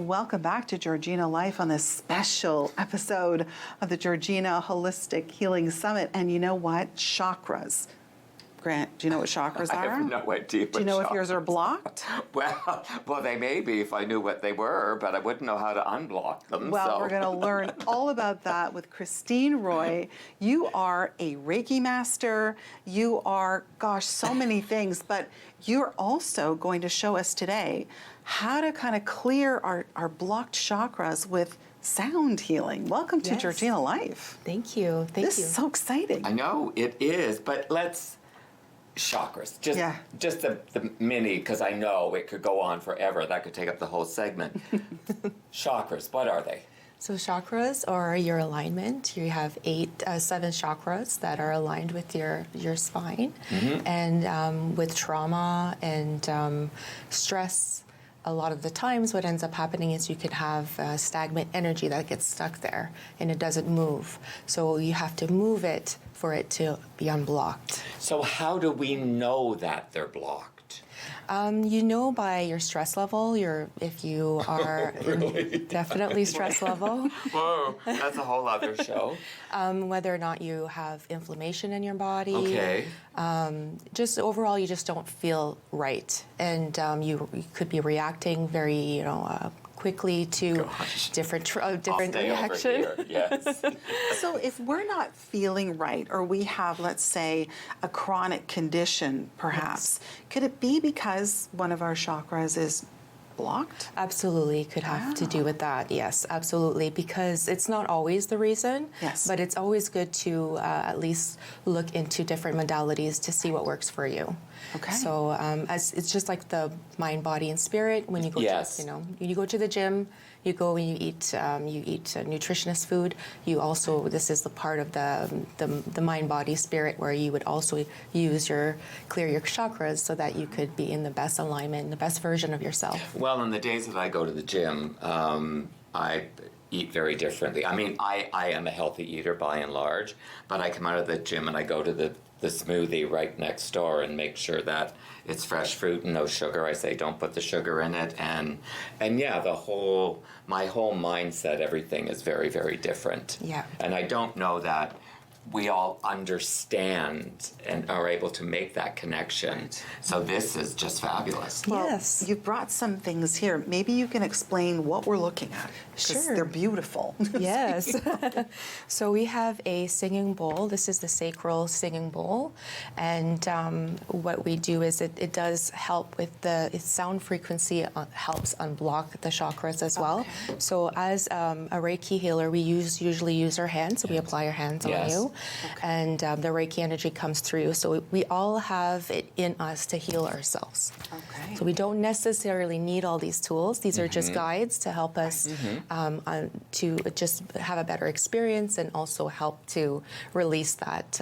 and welcome back to Georgina Life on this special episode of the Georgina Wholistic Healing Summit. And you know what? Chakras. Grant, do you know what chakras are? I have no idea. Do you know if yours are blocked? Well, they may be if I knew what they were, but I wouldn't know how to unblock them. Well, we're going to learn all about that with Christine Roy. You are a Reiki master. You are, so many things, but you're also going to show us today how to kind of clear our blocked chakras with sound healing. Welcome to Georgina Life. Thank you. This is so exciting. I know it is, but let's chakras. Just the mini, because I know it could go on forever. That could take up the whole segment. Chakras, what are they? So chakras are your alignment. You have 7 chakras that are aligned with your spine. Mm-hmm. And with trauma and stress, a lot of the times what ends up happening is you could have stagnant energy that gets stuck there and it doesn't move. So you have to move it for it to be unblocked. So how do we know that they're blocked? You know by your stress level, if you are definitely stress level. Whoa, that's a whole other show. Whether or not you have inflammation in your body. Okay. Just overall, you just don't feel right. And you could be reacting very, quickly to different reaction. Over here. Yes. So if we're not feeling right, or we have, let's say, a chronic condition, perhaps, could it be because one of our chakras is blocked? Absolutely, could have to do with that. Yes, absolutely, because it's not always the reason. Yes. But it's always good to at least look into different modalities to see what works for you. Okay. So as it's just like the mind, body, and spirit. When you go to you go to the gym, you go and you eat nutritionist food. You also, this is the part of the mind, body, spirit, where you would also clear your chakras so that you could be in the best alignment, the best version of yourself. Well, in the days that I go to the gym, I eat very differently. I mean, I am a healthy eater by and large, but I come out of the gym and I go to the smoothie right next door and make sure that it's fresh fruit and no sugar. I say don't put the sugar in it, and yeah, my whole mindset, everything is very, very different. Yeah. And I don't know that we all understand and are able to make that connection. Right. So this is just fabulous. Well, yes. You've brought some things here. Maybe you can explain what we're looking at. Sure. They're beautiful. Yes. So we have a singing bowl. This is the sacral singing bowl. And what we do is it does help with its sound frequency, helps unblock the chakras as well. Okay. So as a Reiki healer, we usually use our hands. So we apply our hands on you. Okay. And the Reiki energy comes through. So we all have it in us to heal ourselves. Okay. So we don't necessarily need all these tools. These are just guides to help us to just have a better experience and also help to release that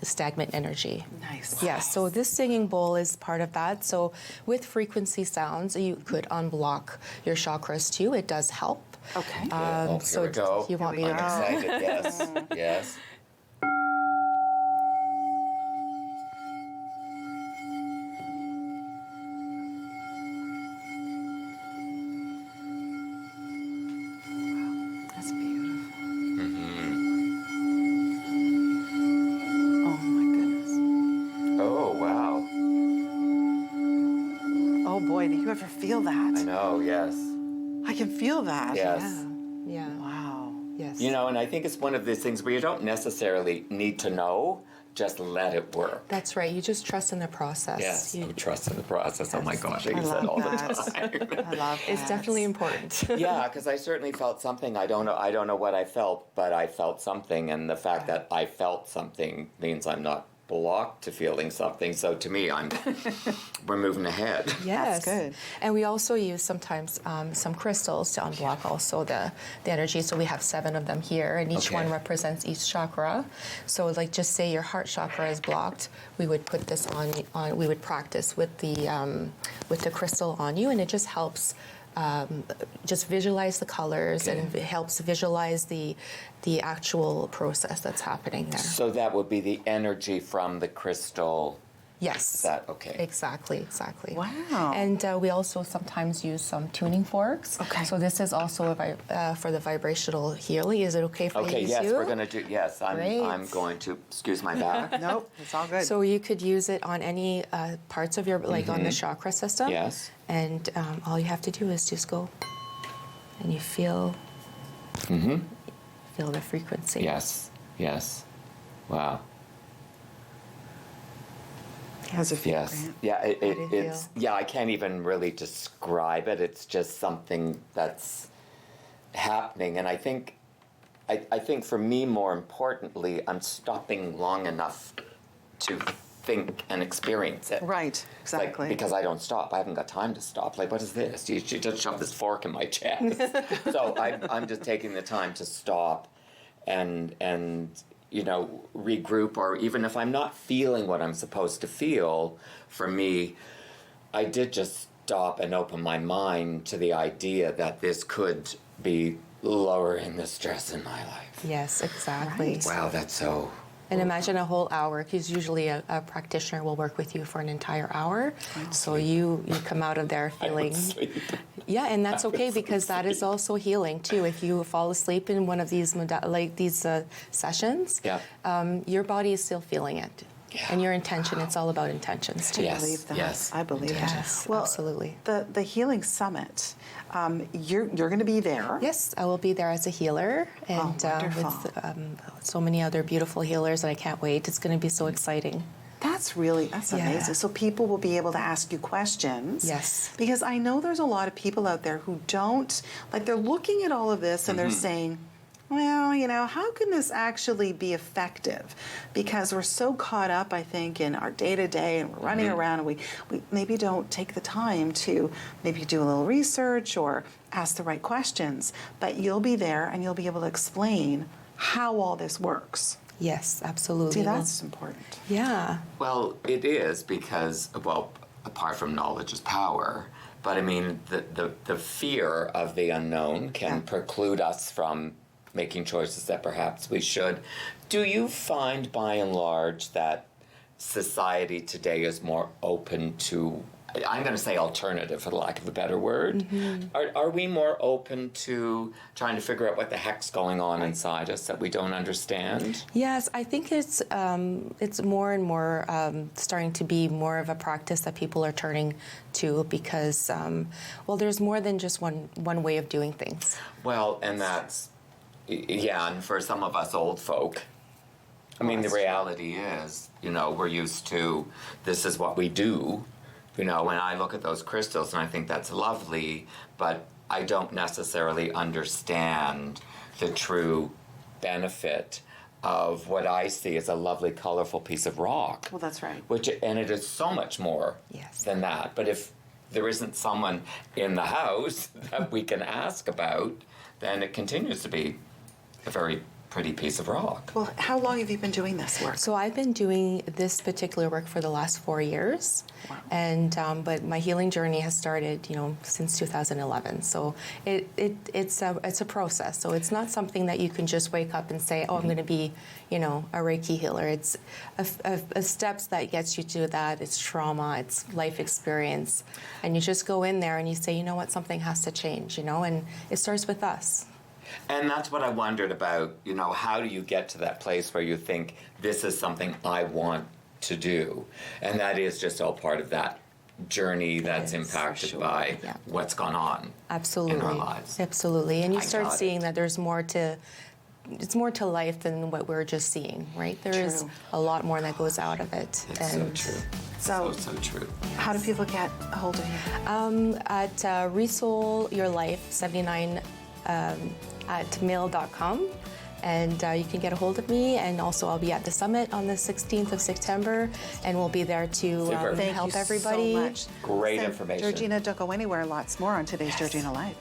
stagnant energy. Nice. Yes. Yeah, so this singing bowl is part of that. So with frequency sounds, you could unblock your chakras too. It does help. Okay. Here we go. You want me to I'm excited. Yes. Yes. That's beautiful. Mm-hmm. Oh my goodness. Oh wow. Oh boy, do you ever feel that? I know. Yes. I can feel that. Yes. Yeah. Wow. Yes. And I think it's one of these things where you don't necessarily need to know, just let it work. That's right. You just trust in the process. Yes, trust in the process. Yes. Oh my gosh, I use love that all that. the time. I love that. It's definitely important. Yeah, because I certainly felt something. I don't know what I felt, but I felt something, and the fact that I felt something means I'm not blocked to feeling something. So to me, we're moving ahead. Yes. That's good. And we also use sometimes some crystals to unblock also the energy. So we have 7 of them here, and each one represents each chakra. So like just say your heart chakra is blocked, we would put this on we would practice with the crystal on you, and it just helps just visualize the colors and it helps visualize the actual process that's happening there. So that would be the energy from the crystal Yes. Is that okay? Exactly. Wow. And we also sometimes use some tuning forks. Okay. So this is also for the vibrational healing. Is it okay for you to Okay, use? yes, we're going to do, yes, Great. I'm going to, excuse my back. Nope, it's all good. So you could use it on any parts of your, like on the chakra system. Yes. And all you have to do is just go and you feel the frequency. Yes, yes. Wow. How's it feel, Yes. Grant? Yeah, do you it's, feel? yeah, I can't even really describe it. It's just something that's happening. And I think for me, more importantly, I'm stopping long enough to think and experience it. Right, exactly. Like, because I don't stop. I haven't got time to stop. Like, what is this? You just shove this fork in my chest. So I'm just taking the time to stop and regroup, or even if I'm not feeling what I'm supposed to feel, for me, I did just stop and open my mind to the idea that this could be lowering the stress in my life. Yes, exactly. Right. Wow, that's so... And imagine a whole hour, because usually a practitioner will work with you for an entire hour. So you come out of there I feeling... would sleep. Yeah, and that's okay, because that is also healing too. If you fall asleep in one of these sessions, your body is still feeling it. Yeah. And your intention, it's all about intentions too. Yes, I believe that. yes. I believe Yes, that. Well, absolutely. The Healing Summit, you're going to be there. Yes, I will be there as a healer, and wonderful. with so many other beautiful healers, and I can't wait. It's going to be so exciting. That's Yeah. amazing. So people will be able to ask you questions. Yes. Because I know there's a lot of people out there who don't, like, they're looking at all of this and they're saying, well, how can this actually be effective? Because we're so caught up, I think, in our day-to-day, and we're running around, and we maybe don't take the time to maybe do a little research or ask the right questions. But you'll be there and you'll be able to explain how all this works. Yes, absolutely. See, that's important. Yeah. Well, it is because, well, apart from knowledge is power, but I mean, the fear of the unknown can preclude us from making choices that perhaps we should. Do you find, by and large, that society today is more open to, I'm going to say alternative for the lack of a better word? Are we more open to trying to figure out what the heck's going on inside us that we don't understand? Yes, I think it's more and more starting to be more of a practice that people are turning to, because there's more than just one way of doing things. Well, and that's, yeah, and for some of us old folk, I mean, the reality is, we're used to, this is what we do. When I look at those crystals and I think that's lovely, but I don't necessarily understand the true benefit of what I see as a lovely, colorful piece of rock. Well, that's right. And it is so much more than that. But if there isn't someone in the house that we can ask about, then it continues to be a very pretty piece of rock. Well, how long have you been doing this work? So I've been doing this particular work for the last 4 years, and but my healing journey has started, since 2011. So it's a process. So it's not something that you can just wake up and say, oh, I'm going to be, a Reiki healer. It's a steps that gets you to that. It's trauma. It's life experience, and you just go in there and you say, you know what, something has to change, and it starts with us. And that's what I wondered about, how do you get to that place where you think, this is something I want to do? And that is just all part of that journey that's impacted by what's gone on Absolutely. in our lives. Absolutely. And you I start got seeing it. that there's more to, it's more to life than what we're just seeing, right? There is True. a lot more that goes out of it. It's so true. So true. How do people get a hold of you? At Resoul Your Life 79 at mail.com, and you can get a hold of me. And also I'll be at the summit on the 16th of September, and we'll be there to Super. Thank help you everybody. so much. Great Listen, information. Georgina, don't go anywhere. Lots more on today's Georgina Live.